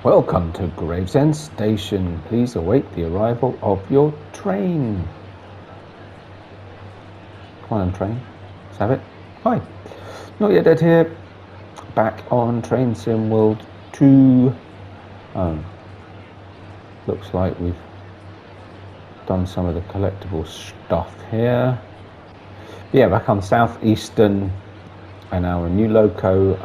Welcome to Gravesend Station. Please await the arrival of your train. Come on, train. Let's have it. Hi. Not Yet Dead here. Back on Train Sim World 2. Looks like we've done some of the collectible stuff here. Yeah, back on Southeastern and our new loco,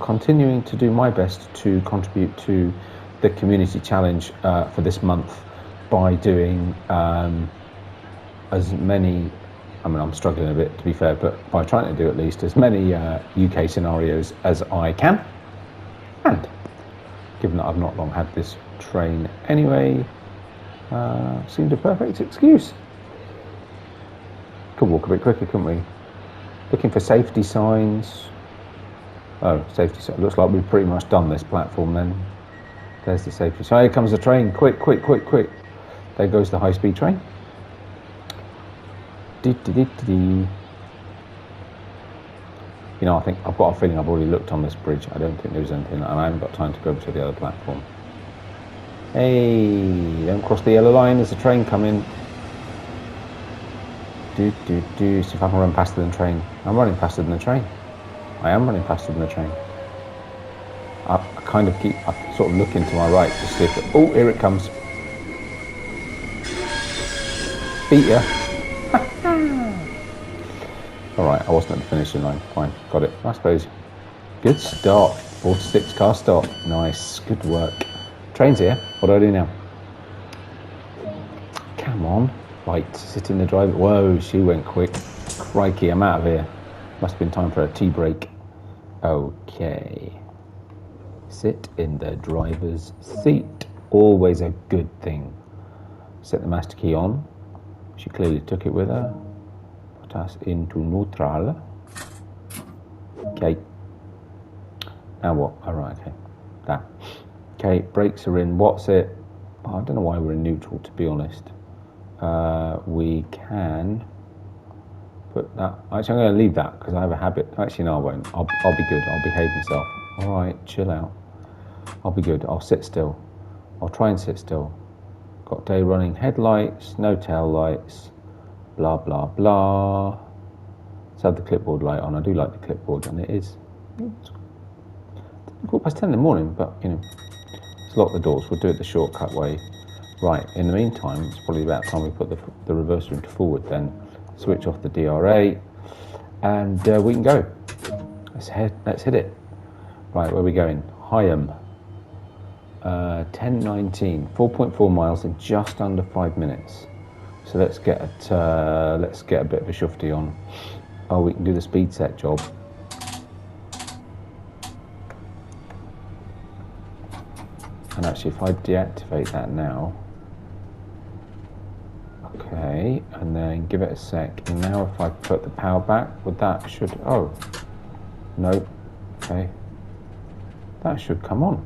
continuing to do my best to contribute to the community challenge for this month by doing as many, I'm struggling a bit to be fair, but by trying to do at least as many UK scenarios as I can. And given that I've not long had this train anyway, seemed a perfect excuse. Could walk a bit quicker, couldn't we? Looking for safety signs. Oh, safety sign. Looks like we've pretty much done this platform then. There's the safety sign. Here comes the train. Quick, quick, quick, quick. There goes the high-speed train. You know, I think I've got a feeling I've already looked on this bridge. I don't think there's anything, and I haven't got time to go over to the other platform. Hey, don't cross the yellow line. There's a train coming. See if I can run faster than the train. I'm running faster than the train. I am running faster than the train. I sort of looking to my right to see if it, oh, here it comes. Beat ya. Alright, I wasn't at the finishing line. Fine, got it. I suppose. Good start. 4 to 6 car start. Nice, good work. Train's here. What do I do now? Come on. Right, sit in the driver. Whoa, she went quick. Crikey, I'm out of here. Must have been time for a tea break. Okay. Sit in the driver's seat. Always a good thing. Set the master key on. She clearly took it with her. Put us into neutral. Okay. Now what? Alright, okay. That. Okay, brakes are in. What's it? Oh, I don't know why we're in neutral, to be honest. We can put that. Actually, I'm going to leave that because I have a habit. Actually, no, I won't. I'll be good. I'll behave myself. All right, chill out. I'll be good. I'll sit still. I'll try and sit still. Got day running headlights, no tail lights, blah blah blah. Let's have the clipboard light on. I do like the clipboard, and it is. It's 10:15 in the morning, but you know, let's lock the doors. We'll do it the shortcut way. Right, in the meantime, it's probably about time we put the reverser into forward then. Switch off the DRA, and we can go. Let's hit it. Right, where are we going? Higham. 10:19, 4.4 miles in just under 5 minutes. So let's get a bit of a shufty on. Oh, we can do the speed set job. And actually, if I deactivate that now. Okay, and then give it a sec. And now if I put the power back, oh, no, okay. That should come on.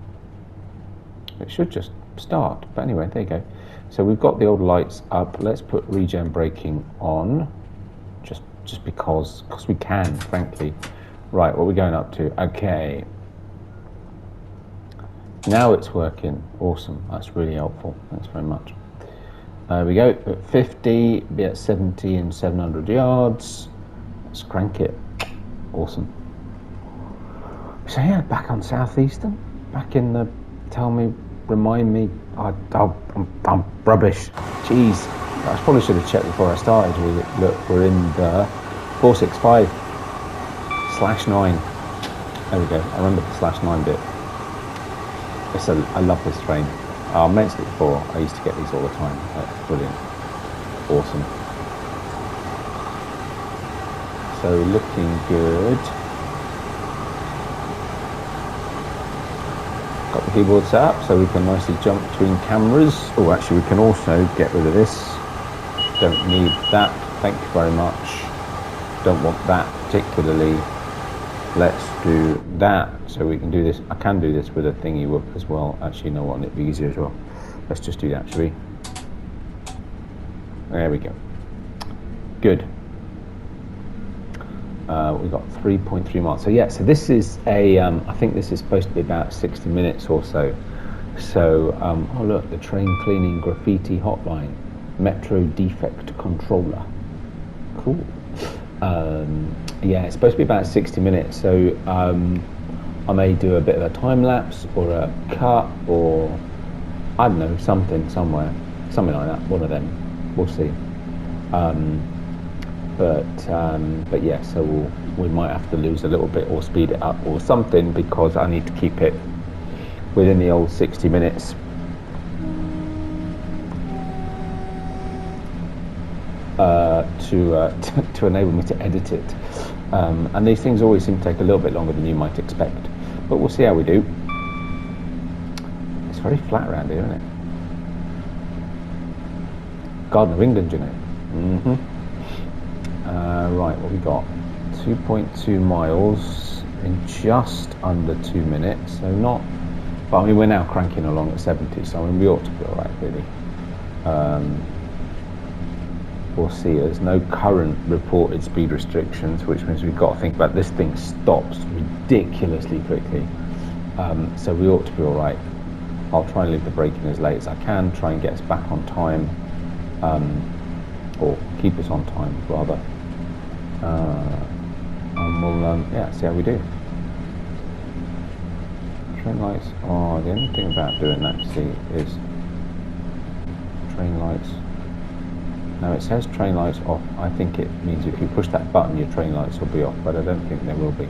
It should just start, but anyway, there you go. So we've got the old lights up. Let's put regen braking on, just because we can, frankly. Right, what are we going up to? Okay. Now it's working. Awesome. That's really helpful. Thanks very much. There we go. At 50, be at 70 and 700 yards. Let's crank it. Awesome. So yeah, back on Southeastern. Back in the. Remind me. I'm rubbish. Jeez. I probably should have checked before I started. Look, we're in the 465/9. There we go. I remember the /9 bit. I love this train. I mentioned it before, I used to get these all the time. That's brilliant. Awesome. So looking good. Got the keyboard set up so we can nicely jump between cameras. Oh, actually we can also get rid of this. Don't need that. Thank you very much. Don't want that particularly. Let's do that, so we can do this. I can do this with a thingy whoop as well. Actually, no one, it'd be easier as well. Let's just do that, shall we? There we go. Good. We've got 3.3 miles. So yeah, so this is a, I think this is supposed to be about 60 minutes or so. So, oh look, the train cleaning graffiti hotline, Metro defect controller. Cool. Yeah, it's supposed to be about 60 minutes, so I may do a bit of a time lapse or a cut or I don't know, something somewhere, something like that, one of them. We'll see. But yeah, so we might have to lose a little bit or speed it up or something because I need to keep it within the old 60 minutes. To enable me to edit it. And these things always seem to take a little bit longer than you might expect. But we'll see how we do. It's very flat around here, isn't it? Garden of England, you know. Right, what we got? 2.2 miles in just under 2 minutes. So not, but I mean we're now cranking along at 70, so I mean we ought to be alright really. We'll see. There's no current reported speed restrictions, which means we've got to think about this thing stops ridiculously quickly. So we ought to be all right. I'll try and leave the brake in as late as I can, try and get us back on time, or keep us on time rather. And we'll yeah, see how we do. Train lights. Oh, the only thing about doing that, see, is train lights. Now it says train lights off. I think it means if you push that button your train lights will be off, but I don't think they will be.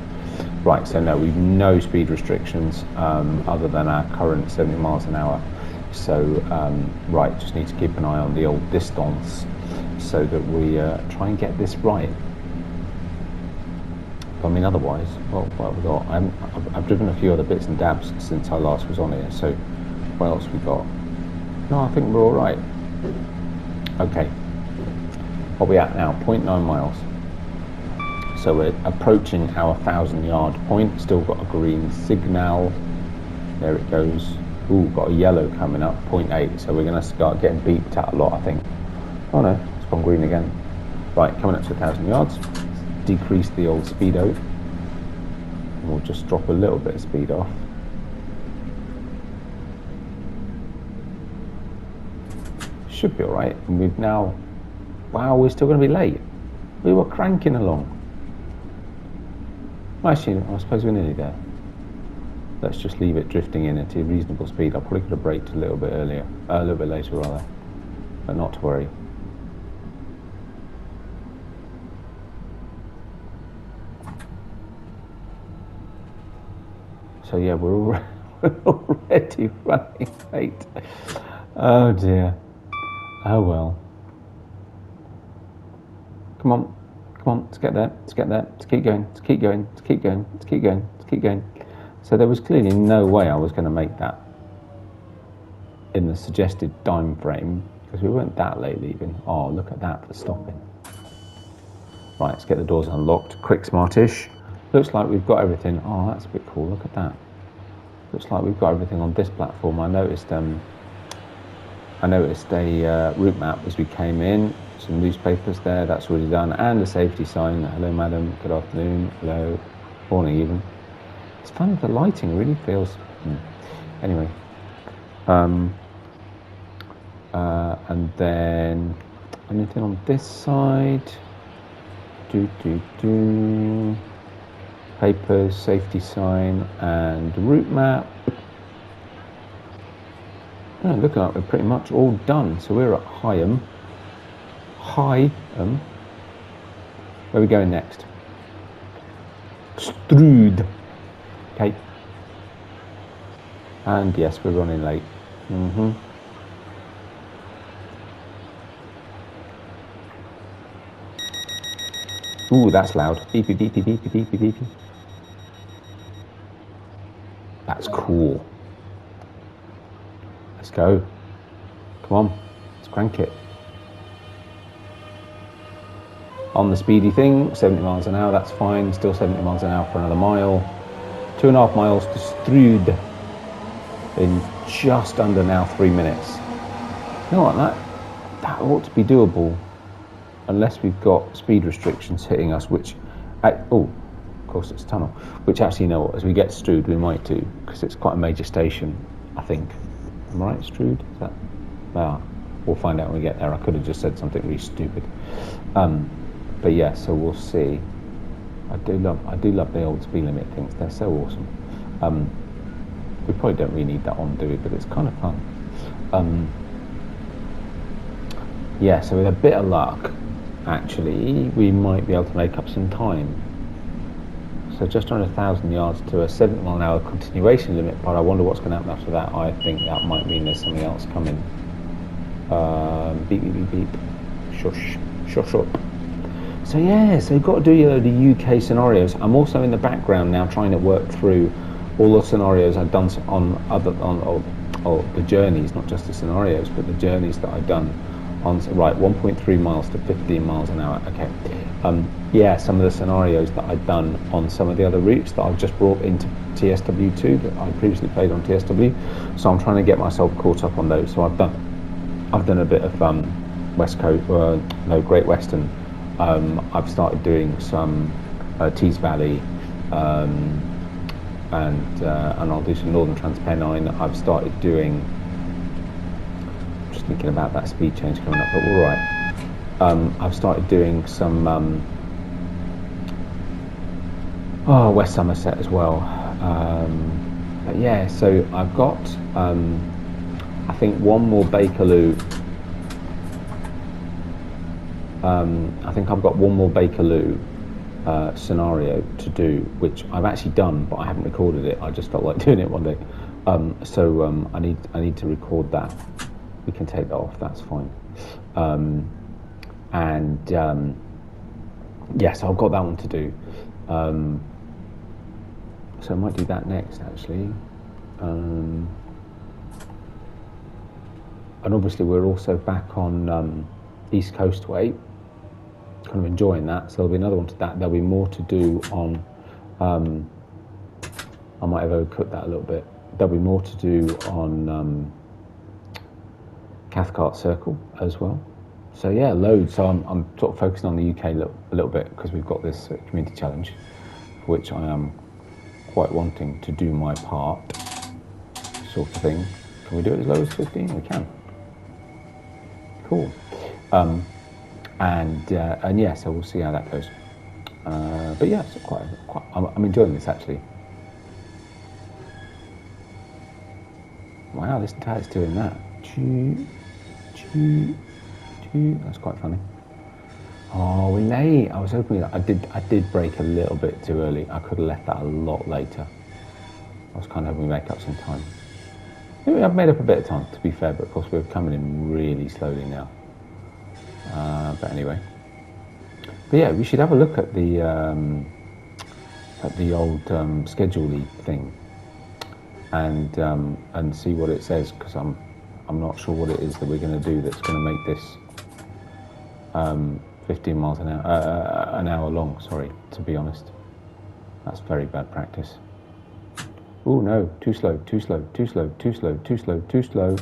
Right, so no, we've no speed restrictions other than our current 70 miles an hour. So right, just need to keep an eye on the old distance so that we try and get this right. I mean otherwise, well, what have we got? I've driven a few other bits and dabs since I last was on here, so what else we got? No, I think we're all right. Okay. What are we at now? 0.9 miles. So we're approaching our 1,000-yard point. Still got a green signal. There it goes. Ooh, got a yellow coming up, 0.8. So we're going to start getting beeped at a lot, I think. Oh no, it's gone green again. Right, coming up to 1,000 yards. Decrease the old speedo. And we'll just drop a little bit of speed off. Should be all right. And we've now... Wow, we're still going to be late. We were cranking along. Well, actually, I suppose we're nearly there. Let's just leave it drifting in at a reasonable speed. I probably could have braked a little bit earlier, a little bit later rather, but not to worry. So yeah, we're already running late. Oh dear. Oh well. Come on, let's get there, let's keep going, let's keep going. So there was clearly no way I was going to make that in the suggested time frame, because we weren't that late leaving. Oh, look at that for stopping. Right, let's get the doors unlocked, quick smartish. Looks like we've got everything. Oh, that's a bit cool, look at that. Looks like we've got everything on this platform. I noticed a route map as we came in. Some newspapers there, that's already done, and a safety sign. Hello madam, good afternoon, hello, morning even. It's funny, the lighting really feels... Anyway. And then, anything on this side? Papers, safety sign, and route map. Yeah, looking like we're pretty much all done. So we're at Higham. Where are we going next? Strood. Okay. And yes, we're running late. Ooh, that's loud. Beepy, beepy, beepy, beepy, beepy. That's cool. Let's go. Come on, let's crank it. On the speedy thing, 70 miles an hour, that's fine. Still 70 miles an hour for another mile. 2.5 miles to Strood in just under now 3 minutes. You know what, that ought to be doable, unless we've got speed restrictions hitting us, which, of course it's a tunnel, which actually, you know what, as we get to Strood we might do, because it's quite a major station, I think. Am I right, Strood? Is that? Well, we'll find out when we get there. I could have just said something really stupid. But yeah, so we'll see. I do love the old speed limit things. They're so awesome. We probably don't really need that on, do we? But it's kind of fun. Yeah, so with a bit of luck, actually, we might be able to make up some time. So just under 1,000 yards to a 70-mile-an-hour continuation limit, but I wonder what's going to happen after that. I think that might mean there's something else coming. Beep, beep, beep, beep. Shush, shush up. So yeah, so you've got to do the UK scenarios. I'm also in the background now trying to work through all the scenarios I've done on the journeys, not just the scenarios, but the journeys that I've done on, right, 1.3 miles to 15 miles an hour. Okay. Yeah, some of the scenarios that I've done on some of the other routes that I've just brought into TSW2 that I previously played on TSW. So I'm trying to get myself caught up on those. So I've done a bit of West Coast, Great Western. I've started doing some Tees Valley, and I'll do some Northern Transpennine. I've started doing. Just thinking about that speed change coming up, but all right. I've started doing some West Somerset as well. But yeah, so I've got I think one more Bakerloo. I think I've got one more Bakerloo scenario to do, which I've actually done, but I haven't recorded it. I just felt like doing it one day. So I need to record that. We can take that off. That's fine. Yeah, so I've got that one to do. So I might do that next, actually. And obviously we're also back on East Coast Way. Kind of enjoying that. So there'll be another one to that. There'll be more to do on. I might have overcooked that a little bit. There'll be more to do on Cathcart Circle as well. So yeah, loads. So I'm sort of focusing on the UK a little bit because we've got this community challenge, for which I am quite wanting to do my part, sort of thing. Can we do it as low as 15? We can. Cool. And yeah, so we'll see how that goes. But yeah, it's quite I'm enjoying this actually. Wow, listen to how it's doing that. Choo, choo, choo. That's quite funny. Oh, we're late. I was hoping that I did brake a little bit too early. I could have left that a lot later. I was kind of hoping we make up some time. Maybe I've made up a bit of time, to be fair, but of course we're coming in really slowly now. But anyway. But yeah, we should have a look at the old schedule thing and see what it says, because I'm not sure what it is that we're going to do that's going to make this 15 miles an hour long, sorry, to be honest. That's very bad practice. Oh no, too slow, too slow, too slow, too slow, too slow, too slow.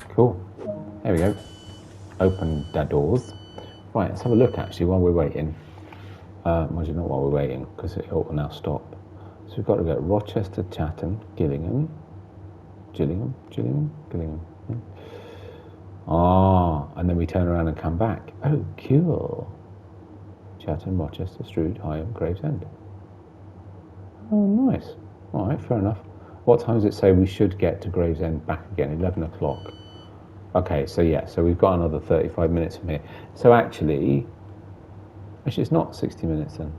Cool, there we go. Open the doors. Right, let's have a look actually while we're waiting. Well, not while we're waiting, because it will now stop. So we've got to go Rochester, Chatham, Gillingham. Gillingham. Yeah. Ah, and then we turn around and come back. Oh, cool. Chatham, Rochester, Strood, Higham, Gravesend. Oh, nice. All right, fair enough. What time does it say we should get to Gravesend back again? 11 o'clock. Okay, so yeah, so we've got another 35 minutes from here. So actually it's not 60 minutes then.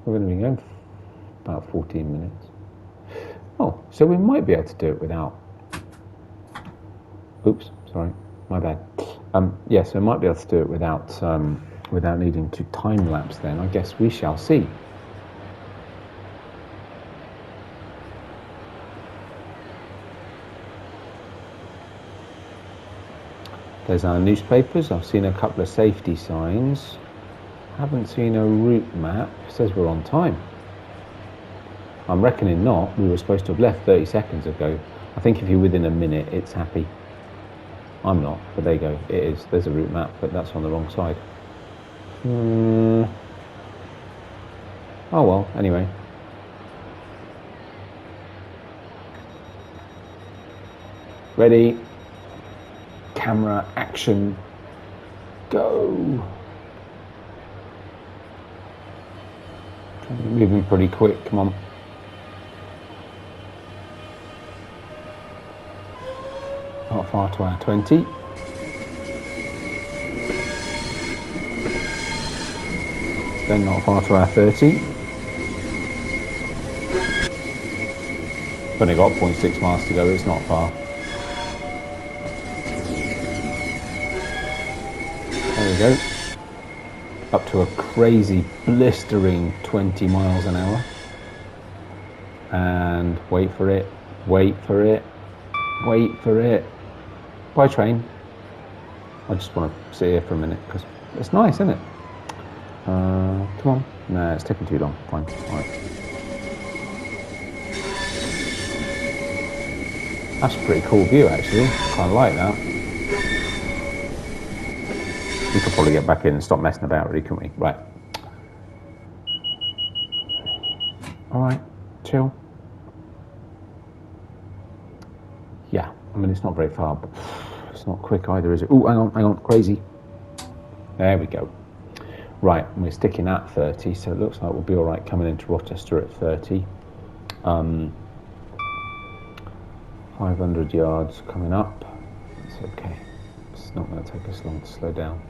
We're going to be going about 14 minutes. Oh, so we might be able to do it without... Oops, sorry, my bad. Yeah, so we might be able to do it without needing to time lapse then. I guess we shall see. There's our newspapers. I've seen a couple of safety signs. Haven't seen a route map. It says we're on time. I'm reckoning not. We were supposed to have left 30 seconds ago. I think if you're within a minute, it's happy. I'm not, but there you go. It is. There's a route map, but that's on the wrong side. Oh well, anyway. Ready? Camera, action, go. Moving pretty quick, come on. Not far to our 20. Then not far to our 30. Only got 0.6 miles to go, it's not far. There we go. Up to a crazy blistering 20 miles an hour. And wait for it, wait for it, wait for it. Bye train. I just want to sit here for a minute because it's nice, isn't it? Come on. No, it's taking too long. Fine. All right. That's a pretty cool view, actually. Quite like that. We could probably get back in and stop messing about, really, couldn't we? Right. All right. Chill. Yeah. I mean, it's not very far, but it's not quick either, is it? Oh, hang on. Crazy. There we go. Right. We're sticking at 30, so it looks like we'll be all right coming into Rochester at 30. 500 yards coming up. It's okay. It's not going to take us long to slow down.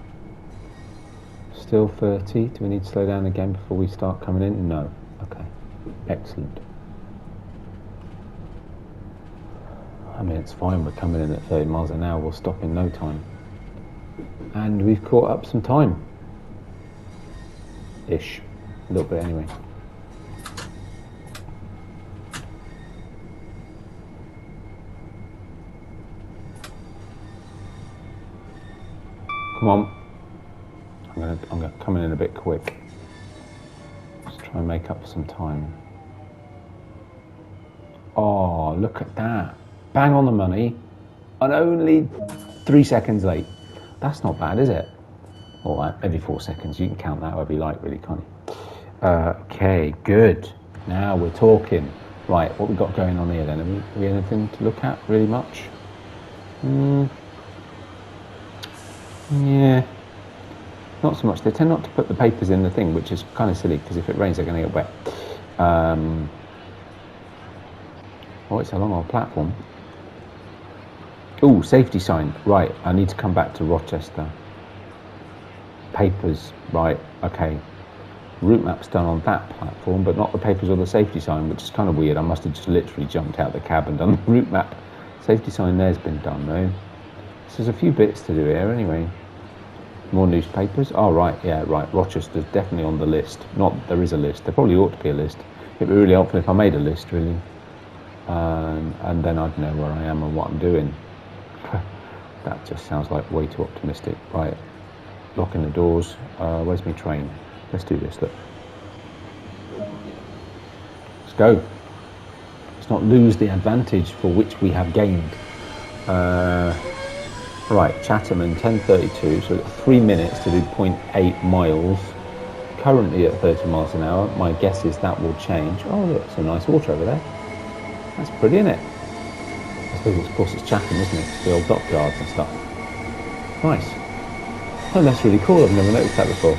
Still 30. Do we need to slow down again before we start coming in? No. Okay. Excellent. I mean, it's fine. We're coming in at 30 miles an hour. We'll stop in no time. And we've caught up some time. Ish. A little bit anyway. Come on. I'm gonna come in a bit quick. Just try and make up some time. Oh, look at that. Bang on the money. And only 3 seconds late. That's not bad, is it? Or every 4 seconds. You can count that however you like, really, can't you? Okay, good. Now we're talking. Right, what we got going on here then? Have we anything to look at, really much? Yeah, not so much. They tend not to put the papers in the thing, which is kind of silly because if it rains, they're going to get wet. Oh, it's a long old platform. Oh, safety sign. Right, I need to come back to Rochester. Papers. Right, okay. Route map's done on that platform, but not the papers or the safety sign, which is kind of weird. I must have just literally jumped out the cab and done the route map. Safety sign there's been done though. So there's a few bits to do here anyway. More newspapers. Oh, right, yeah, right. Rochester's definitely on the list. Not, there is a list. There probably ought to be a list. It'd be really helpful if I made a list, really. And then I'd know where I am and what I'm doing. That just sounds like way too optimistic. Right, locking the doors. Where's my train? Let's do this, look. Let's go. Let's not lose the advantage for which we have gained. Right, Chatham and 10:32, so we've got 3 minutes to do 0.8 miles. Currently at 30 miles an hour. My guess is that will change. Oh, look, some nice water over there. That's pretty, isn't it? I suppose, of course, it's Chatham, isn't it? It's the old dockyards and stuff. Nice. Oh, that's really cool. I've never noticed that before.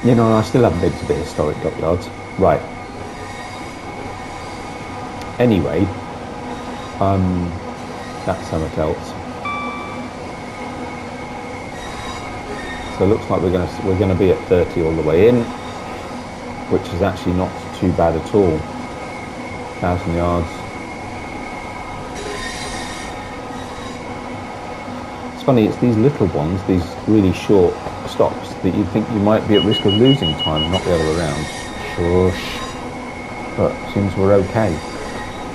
You know, I still haven't been to the historic dockyards. Right. Anyway, that's something else. So it looks like we're gonna be at 30 all the way in, which is actually not too bad at all. 1,000 yards. It's funny, it's these little ones, these really short stops, that you think you might be at risk of losing time, not the other way around. Shush. But seems we're okay.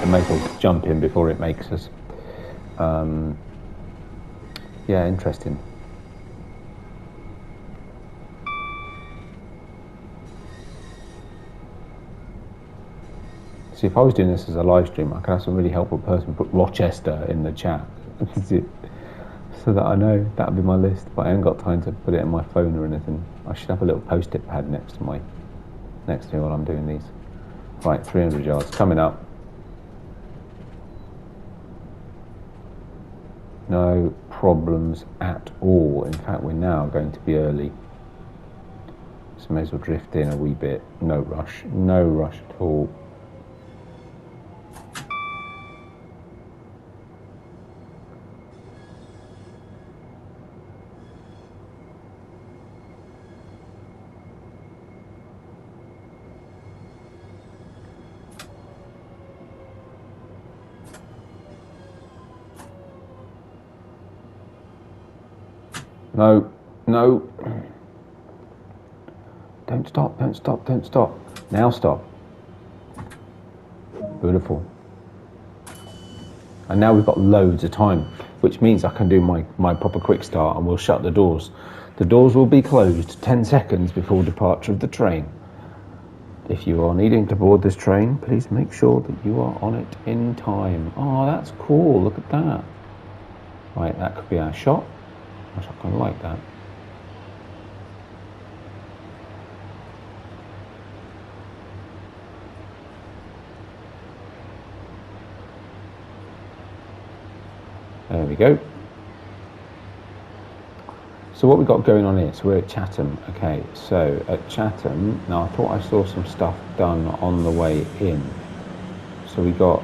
I may as well jump in before it makes us. Yeah, interesting. See, if I was doing this as a live stream, I could have some really helpful person put Rochester in the chat. So that I know that would be my list, but I haven't got time to put it in my phone or anything. I should have a little post-it pad next to me while I'm doing these. Right, 300 yards coming up. No problems at all. In fact, we're now going to be early. So may as well drift in a wee bit. No rush. No rush at all. No, no. Don't stop, don't stop, don't stop. Now stop. Beautiful. And now we've got loads of time, which means I can do my proper quick start and we'll shut the doors. The doors will be closed 10 seconds before departure of the train. If you are needing to board this train, please make sure that you are on it in time. Oh, that's cool, look at that. Right, that could be our shot. I kind of like that. There we go. So what we've got going on here, so we're at Chatham. Okay, so at Chatham, now I thought I saw some stuff done on the way in. So we got,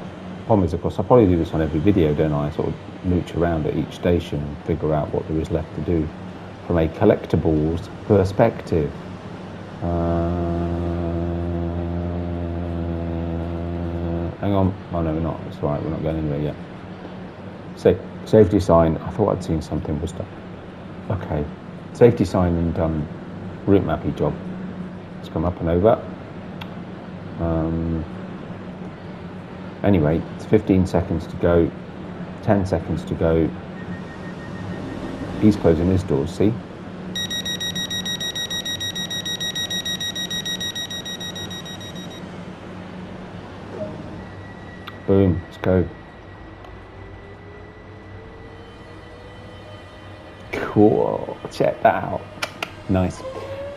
problem is of course I probably do this on every video, don't I? Sort of mooch around at each station and figure out what there is left to do from a collectibles perspective. Hang on, oh no we're not, it's alright, we're not going anywhere yet. Safety sign, I thought I'd seen something was done. Okay, safety sign and route mappy job. Let's come up and over. Anyway, it's 15 seconds to go, 10 seconds to go. He's closing his doors, see? Boom, let's go. Cool, check that out. Nice.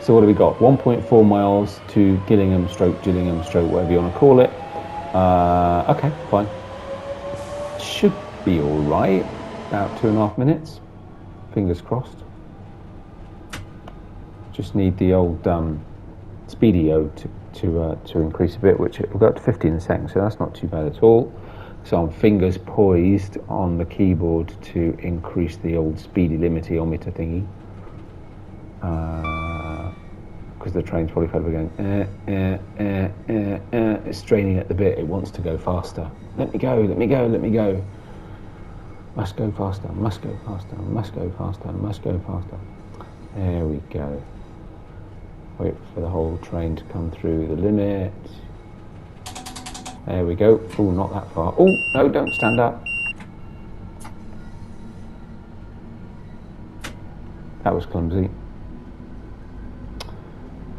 So what do we got? 1.4 miles to Gillingham stroke, whatever you want to call it. Okay, fine. Should be all right. About 2.5 minutes. Fingers crossed. Just need the old speedio to increase a bit, which we'll go up to 15 seconds, so that's not too bad at all. So I'm fingers poised on the keyboard to increase the old speedy limitometer thingy. Because the train's probably kind of going, it's straining at the bit, it wants to go faster. Let me go, let me go, let me go. Must go faster, must go faster, must go faster, must go faster. There we go. Wait for the whole train to come through the limit. There we go. Oh, not that far. Oh, no, don't stand up. That was clumsy.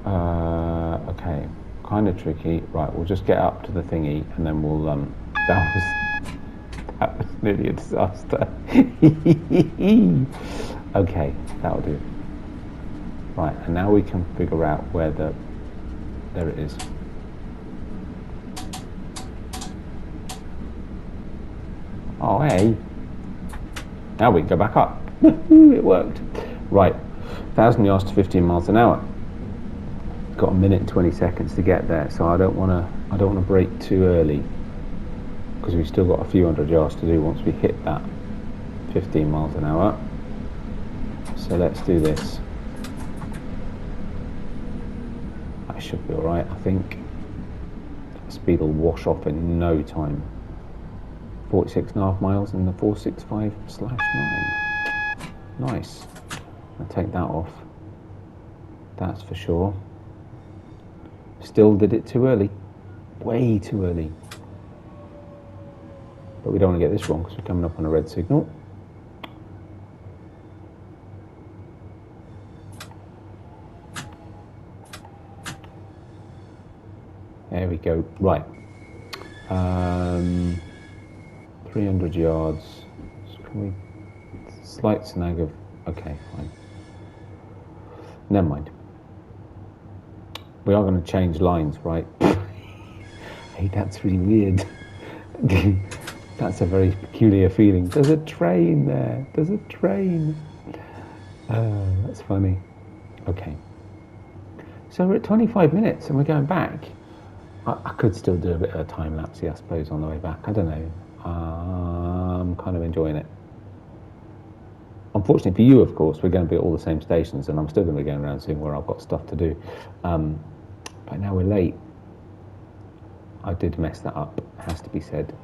Okay, kind of tricky. Right, we'll just get up to the thingy and then we'll, that was nearly a disaster. Okay, that'll do. Right, and now we can figure out where there it is. Oh, hey. Now we can go back up. It worked. Right, 1,000 yards to 15 miles an hour. Got 1 minute and 20 seconds to get there, so I don't want to brake too early because we've still got a few hundred yards to do once we hit that 15 miles an hour. So let's do this. That should be all right, I think. Speed will wash off in no time. 46.5 miles in the 465/9. Nice. I'll take that off. That's for sure. Still did it too early. Way too early. But we don't want to get this wrong because we're coming up on a red signal. There we go. Right. 300 yards. So can we... Slight snag of... Okay, fine. Never mind. We are going to change lines, right? Hey, that's really weird. That's a very peculiar feeling. There's a train there. There's a train. That's funny. Okay. So we're at 25 minutes and we're going back. I could still do a bit of a time lapse, I suppose, on the way back. I don't know. I'm kind of enjoying it. Unfortunately for you, of course, we're going to be at all the same stations, and I'm still going to be going around seeing where I've got stuff to do. But now we're late. I did mess that up, has to be said.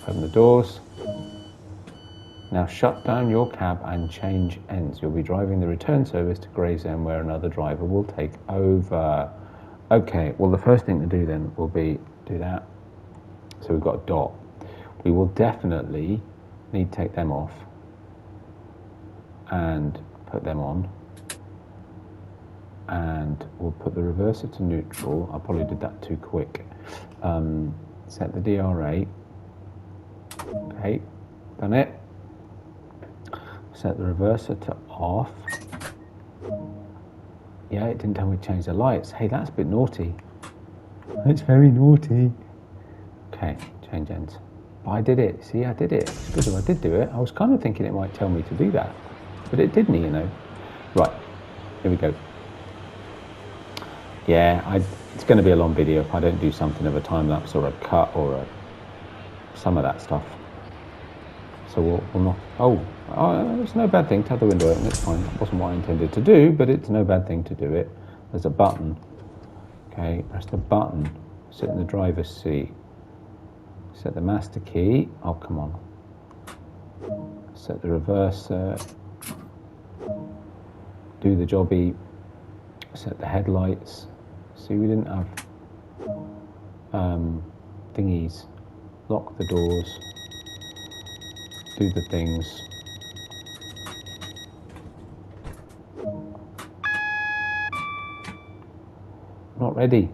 Open the doors. Now shut down your cab and change ends. You'll be driving the return service to Gravesend where another driver will take over. Okay, well the first thing to do then will be do that. So we've got a dot. We will definitely need to take them off and put them on. And we'll put the reverser to neutral. I probably did that too quick. Set the DRA. Okay, done it. Set the reverser to off. Yeah, it didn't tell me to change the lights. Hey, that's a bit naughty. It's very naughty. Okay, change ends. But I did it. See, I did it. It's good if I did do it. I was kind of thinking it might tell me to do that. But it didn't, you know. Right, here we go. Yeah, it's going to be a long video if I don't do something of a time lapse or a cut or some of that stuff. So we'll not. Oh, it's no bad thing to have the window open. It's fine. That wasn't what I intended to do, but it's no bad thing to do it. There's a button. Okay, press the button. Sit in the driver's seat. Set the master key. Oh, come on. Set the reverser. Do the jobby. Set the headlights. See, we didn't have thingies. Lock the doors. Do the things. Not ready.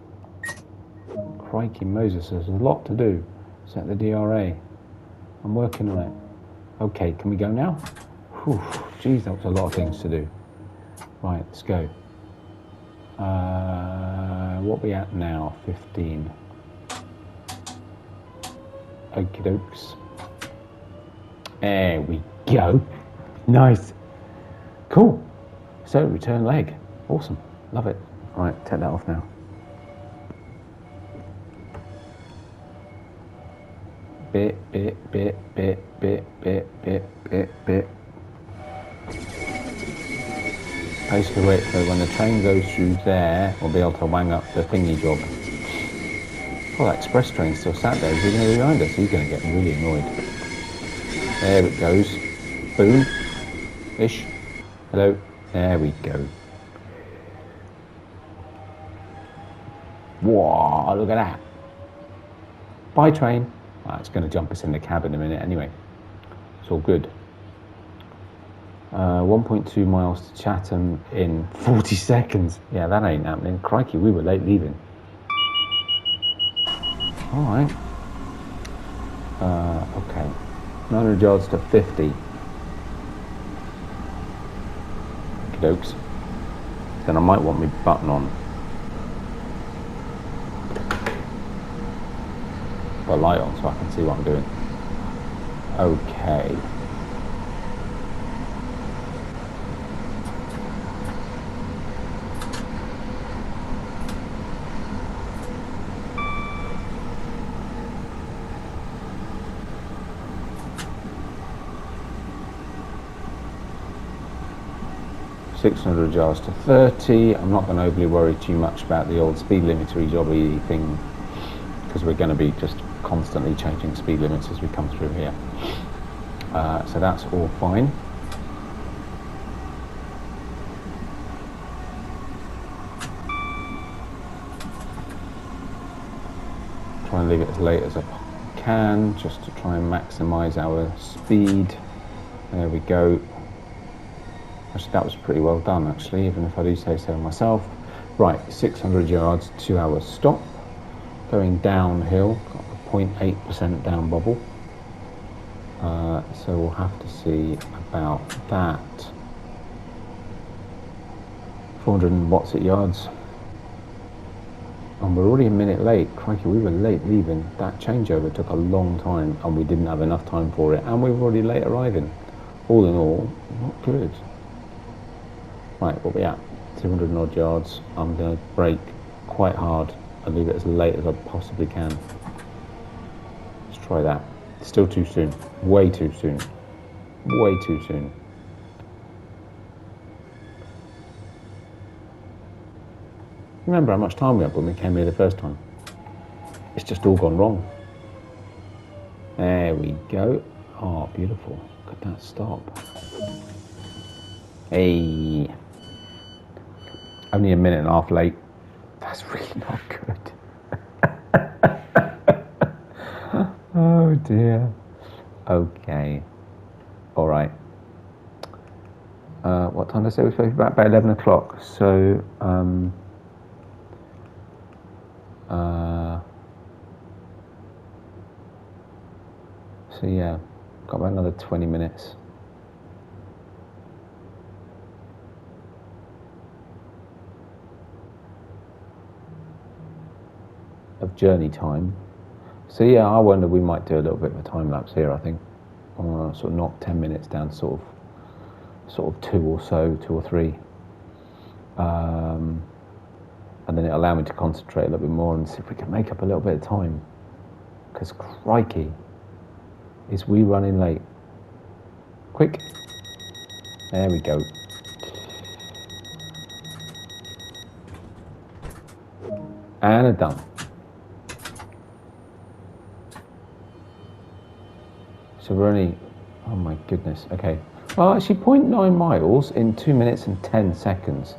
Crikey Moses, there's a lot to do. Set the DRA. I'm working on it. Okay, can we go now? Whew, geez, that was a lot of things to do. Right, let's go. What are we at now? 15. Okie dokes. There we go. Nice. Cool. So, return leg. Awesome. Love it. Right, take that off now. Bit. Basically wait, so when the train goes through there, we'll be able to wang up the thingy job. Oh, that express train's still sat there. Is he going to be behind us? He's going to get really annoyed. There it goes. Boom. Ish. Hello. There we go. Whoa, look at that. Bye, train. Well, it's going to jump us in the cab in a minute anyway. It's all good. 1.2 miles to Chatham in 40 seconds. Yeah, that ain't happening. Crikey, we were late leaving. All right. Okay. 900 yards to 50. Okey-dokes. Then I might want my button on. Put a light on so I can see what I'm doing. Okay. .600 yards to 30. I'm not going to overly worry too much about the old speed limiter jobby thing because we're going to be just constantly changing speed limits as we come through here. So that's all fine. Try and leave it as late as I can just to try and maximize our speed. There we go. Actually, that was pretty well done, actually, even if I do say so myself. Right, 600 yards, 2 hours stop. Going downhill, got a 0.8% down bubble. So we'll have to see about that. 400 and what's it yards? And we're already a minute late. Crikey, we were late leaving. That changeover took a long time and we didn't have enough time for it. And we were already late arriving. All in all, not good. Right, what we at? 200 and odd yards. I'm going to brake quite hard and leave it as late as I possibly can. Let's try that. Still too soon. Way too soon. Way too soon. Remember how much time we had when we came here the first time? It's just all gone wrong. There we go. Oh, beautiful. Look at that stop. Hey. Only a minute and a half late. That's really not good. Oh dear. Okay. All right. What time did I say we're supposed to be back? About 11 o'clock. So, so yeah, got about another 20 minutes. Of journey time. So yeah, I wonder we might do a little bit of a time lapse here. I think sort of knock 10 minutes down, sort of 2 or so, 2 or 3, and then it'll allow me to concentrate a little bit more and see if we can make up a little bit of time. Because crikey, is we running late? Quick, there we go. And a done. So we're only, oh my goodness, okay. Well, actually 0.9 miles in 2 minutes and 10 seconds.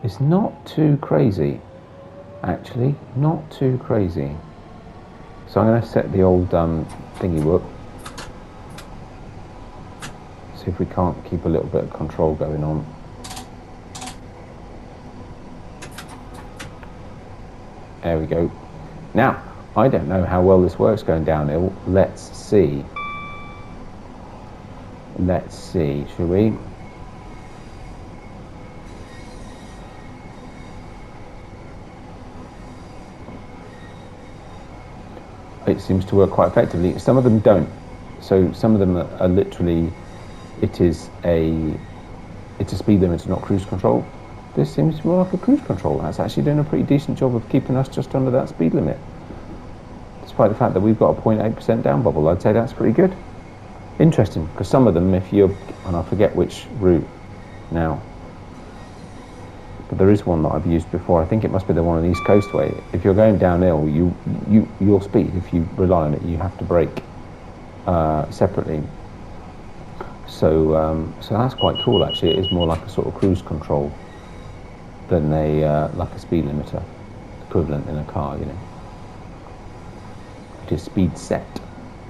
It's not too crazy, actually, not too crazy. So I'm going to set the old thingy whoop. See if we can't keep a little bit of control going on. There we go. Now, I don't know how well this works going downhill. Let's see. Let's see, shall we? It seems to work quite effectively. Some of them don't. So some of them are literally, it's a speed limiter, not cruise control. This seems to be more like a cruise control. That's actually doing a pretty decent job of keeping us just under that speed limit. Despite the fact that we've got a 0.8% down bubble, I'd say that's pretty good. Interesting, because some of them, if you're, and I forget which route now, but there is one that I've used before. I think it must be the one on the East Coast way. If you're going downhill, your speed, if you rely on it, you have to brake separately. So so that's quite cool actually. It is more like a sort of cruise control than like a speed limiter equivalent in a car, you know. It is speed set,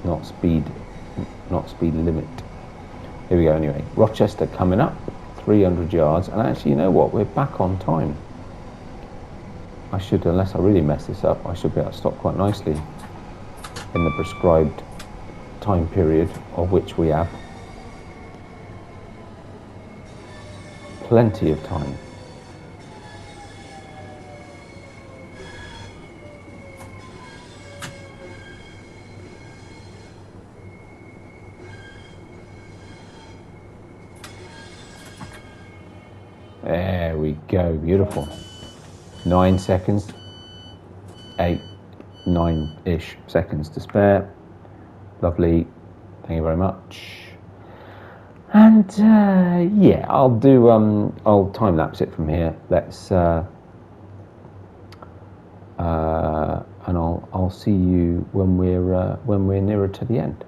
not speed limit. Here we go anyway. Rochester coming up, 300 yards, and actually, you know what, we're back on time. I should, unless I really mess this up, I should be able to stop quite nicely in the prescribed time period, of which we have plenty of time. There we go, beautiful. 9 seconds, 8, 9-ish seconds to spare. Lovely, thank you very much. And yeah, I'll do, I'll time lapse it from here. Let's, and I'll see you when we're nearer to the end.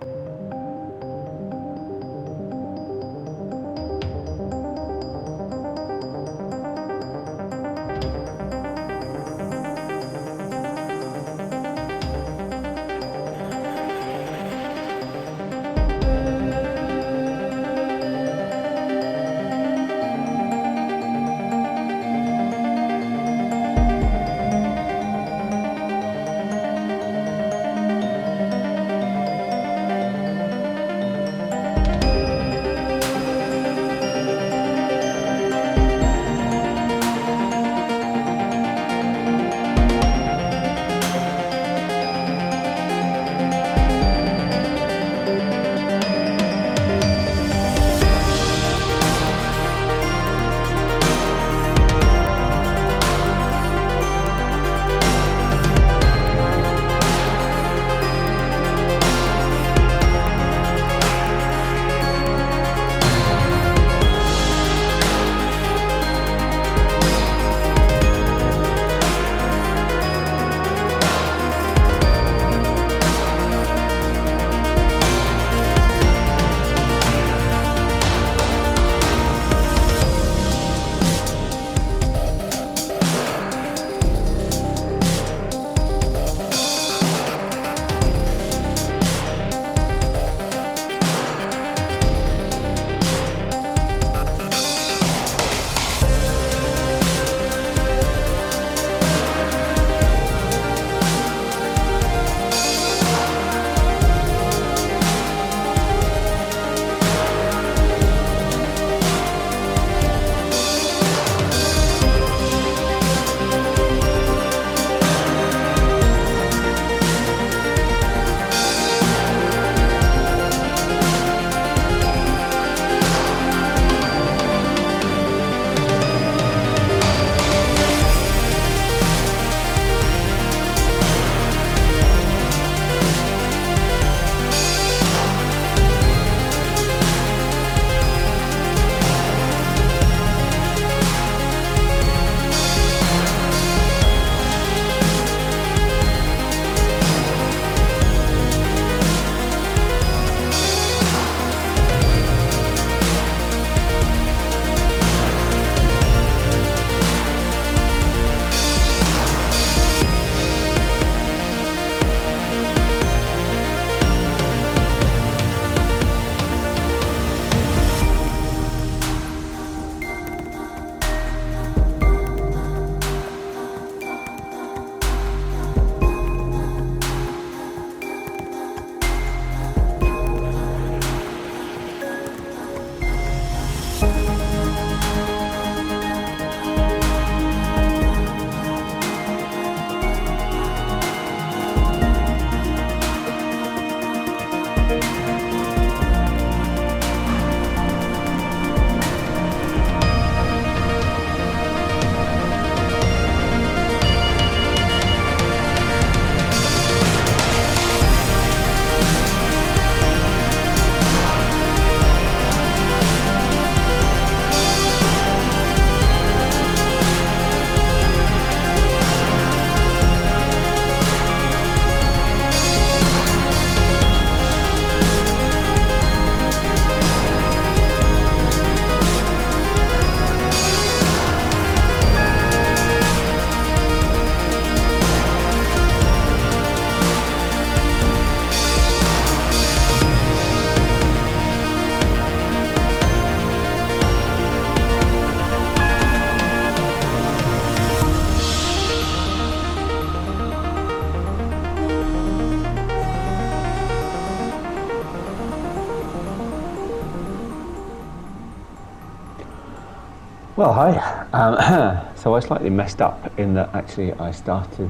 Well, hi. So I slightly messed up in that actually I started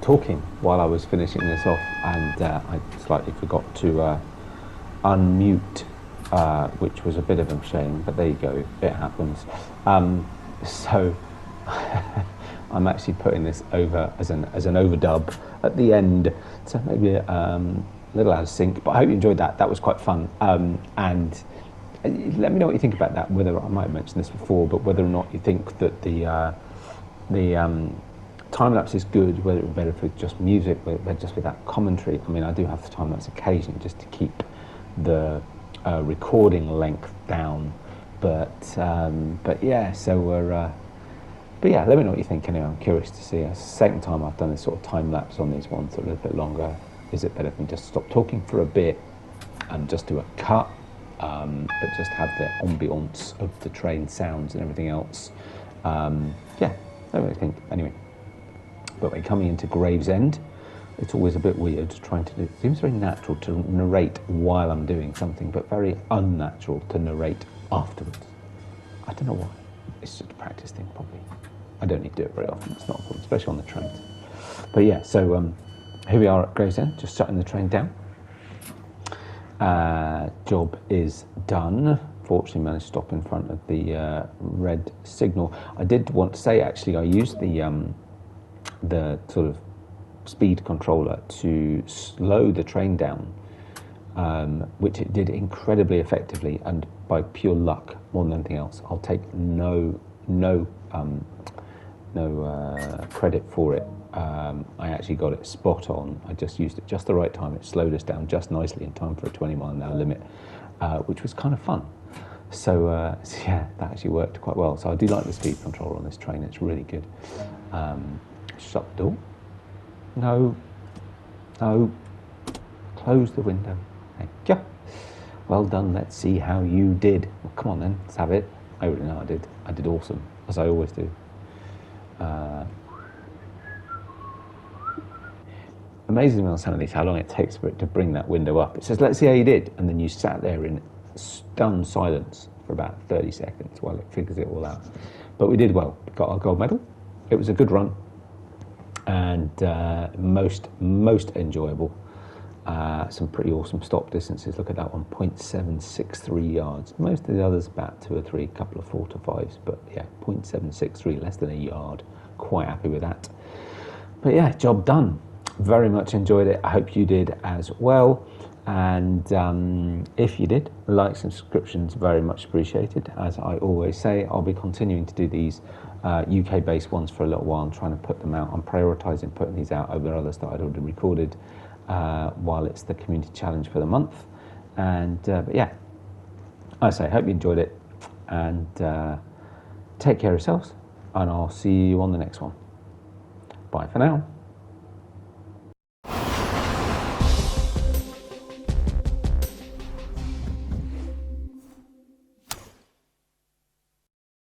talking while I was finishing this off, and I slightly forgot to unmute, which was a bit of a shame, but there you go, it happens. So I'm actually putting this over as an overdub at the end, so maybe a little out of sync, but I hope you enjoyed that. That was quite fun. And let me know what you think about that, whether, I might have mentioned this before, but whether or not you think that the time-lapse is good, whether it would be better for just music, just without commentary. I mean, I do have the time-lapse occasionally just to keep the recording length down, but yeah, so but yeah, let me know what you think anyway. I'm curious to see. It's the second time I've done this sort of time-lapse on these ones, a little bit longer. Is it better if we just stop talking for a bit and just do a cut? But just have the ambience of the train sounds and everything else. Yeah, I don't really think. Anyway, but we're coming into Gravesend. It's always a bit weird trying to do. It seems very natural to narrate while I'm doing something, but very unnatural to narrate afterwards. I don't know why. It's just a practice thing, probably. I don't need to do it very often. It's not a problem, especially on the trains. But yeah, so here we are at Gravesend, just shutting the train down. Job is done. Fortunately managed to stop in front of the red signal. I did want to say, actually, I used the sort of speed controller to slow the train down, which it did incredibly effectively, and by pure luck more than anything else. I'll take no credit for it. I actually got it spot on. I just used it just the right time. It slowed us down just nicely in time for a 20-mile-an-hour limit, which was kind of fun. So yeah, that actually worked quite well. So I do like the speed controller on this train. It's really good. Shut the door. No. Close the window. Thank you. Well done. Let's see how you did. Well, come on then, let's have it. I already know I did. I did awesome, as I always do. Amazing on some of these how long it takes for it to bring that window up. It says, let's see how you did. And then you sat there in stunned silence for about 30 seconds while it figures it all out. But we did well. We got our gold medal. It was a good run. And most enjoyable. Some pretty awesome stop distances. Look at that one, 0.763 yards. Most of the others about 2 or 3, a couple of 4 to 5s, but yeah, 0.763, less than a yard. Quite happy with that. But yeah, job done. Very much enjoyed it. I hope you did as well. And if you did, likes and subscriptions very much appreciated. As I always say, I'll be continuing to do these UK-based ones for a little while and trying to put them out. I'm prioritising putting these out over others that I'd already recorded while it's the community challenge for the month. And but yeah, I say, hope you enjoyed it, and take care of yourselves, and I'll see you on the next one. Bye for now.